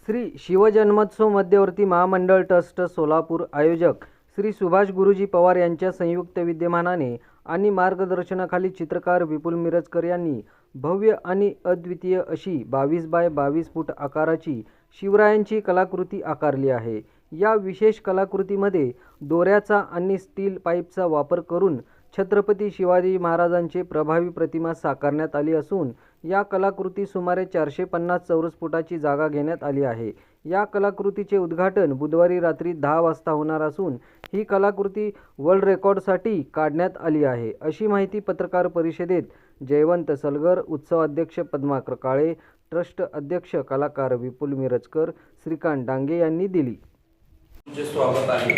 श्री शिवजन्मोत्सव मध्यवर्ती महामंडळ ट्रस्ट सोलापूर आयोजक श्री सुभाष गुरुजी पवार यांच्या संयुक्त विद्यमानाने आणि मार्गदर्शनाखाली चित्रकार विपुल मिरजकर यांनी भव्य आणि अद्वितीय अशी 22 बाय 22 फूट आकाराची शिवरायांची कलाकृती आकारली आहे। या विशेष कलाकृतीमध्ये दोऱ्याचा आणि स्टील पाईपचा वापर करून छत्रपती शिवाजी महाराजांची प्रभावी प्रतिमा साकारण्यात आली असून या कलाकृती सुमारे 450 चौरस फुटाची जागा घेण्यात आली आहे। या कलाकृतीचे उद्घाटन बुधवारी रात्री 10 वाजता होणार असून ही कलाकृती वर्ल्ड रेकॉर्डसाठी काढण्यात आली आहे, अशी माहिती पत्रकार परिषदेत जयवंत सलगर, उत्सव अध्यक्ष पद्माकर काळे, ट्रस्ट अध्यक्ष कलाकार विपुल मिरजकर, श्रीकांत डांगे यांनी दिली। तुमचे स्वागत आहे।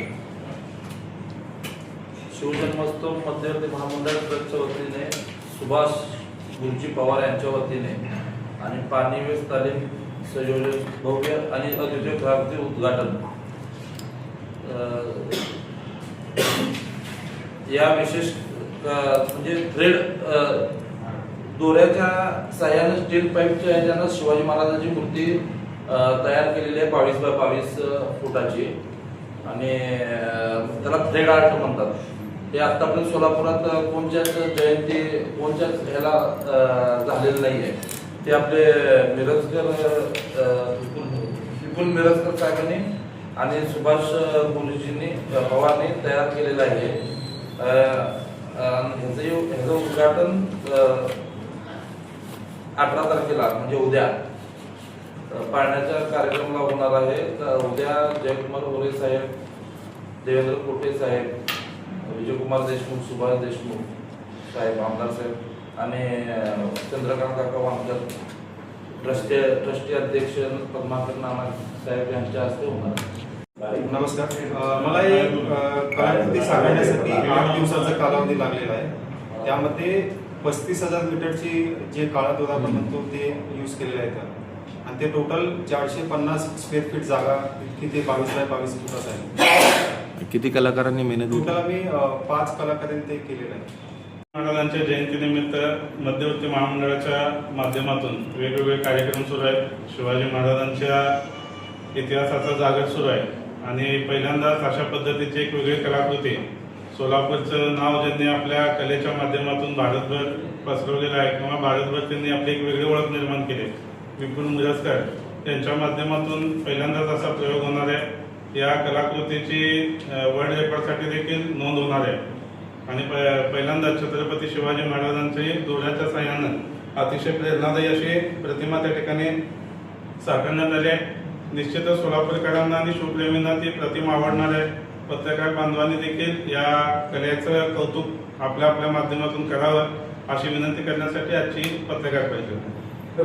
शिवजन्मोत्सव मध्यवर्ती महामंडळ ट्रस्टच्या वतीने सुभाष गुरुजी पवार यांच्या वतीने आणि पाणीवेस तालीम संयोजक भव्य आणि अद्वितीय कलाकृती उद्घाटन या विशेष म्हणजे थ्रेड दोऱ्याच्या साह्याने स्टील पाईपच्या याच्यानं शिवाजी महाराजांची मूर्ती तयार केलेली आहे 22 बाय 22 फुटाची आणि त्याला थ्रेड आर्ट म्हणतात। हे आतापर्यंत सोलापुरात कोणत्याच जयंती कोणत्याच ह्याला झालेलं नाही आहे। ते आपले मिरजकर विपुल मिरजकर साहेबांनी आणि सुभाष गुरुजींनी पवारने तयार केलेलं आहे। ह्याचं उद्घाटन 18 तारखेला म्हणजे उद्या पाळण्याच्या कार्यक्रमाला होणार आहे। उद्या जयकुमार गोरे साहेब, देवेंद्र कोटे साहेब, विजयकुमार देशमुख, सुभाष देशमुख साहेब, आमदार साहेब आणि चंद्रकांत काका वामकर ट्रस्टी अध्यक्ष पद्माकर नाना साहेब यांच्या हस्ते होणार। नमस्कार, मला एक कलाकृती साकारण्यासाठी 8 दिवसाचा कालावधी लागलेला आहे। त्यामध्ये 35,000 मीटरची जे काळा दोरा आपण म्हणतो ते यूज केलेलं आहे आणि ते टोटल 450 स्क्वेअर फीट जागा इतकी ते 22 बाय 22 फुटाचं आहे। किती कलाकारांनी मेहनत घेतली? टोटल आम्ही 5 कलाकारांनी ते केलेलं आहे। महाराजांच्या जयंतीनिमित्त मध्यवर्ती महामंडळाच्या माध्यमातून वेगवेगळे कार्यक्रम सुरू आहेत। शिवाजी महाराजांच्या इतिहासाचा जागर सुरू आहे आणि पहिल्यांदाच अशा पद्धतीची एक वेगळी कलाकृती सोलापूरचं नाव ज्यांनी आपल्या कलेच्या माध्यमातून भारतभर पसरवलेलं आहे किंवा भारतभर त्यांनी आपली एक वेगळी ओळख निर्माण केली, विपुल मिरजकर यांच्या माध्यमातून पहिल्यांदाच असा प्रयोग होणार आहे। या कलाकृतीची वर्ल्ड रेकॉर्डसाठी देखील नोंद होणार आहे आणि पहिल्यांदा छत्रपती शिवाजी महाराजांचे दोऱ्याच्या साह्यानं अतिशय प्रेरणादायी अशी प्रतिमा त्या ठिकाणी साकारण्यात आली आहे। निश्चितच सोलापूरकरांना आणि शिवप्रेमींना ती प्रतिमा आवडणार आहे। पत्रकार बांधवांनी देखील या कलेचं कौतुक आपल्या माध्यमातून करावं अशी विनंती करण्यासाठी आजची पत्रकार परिषद।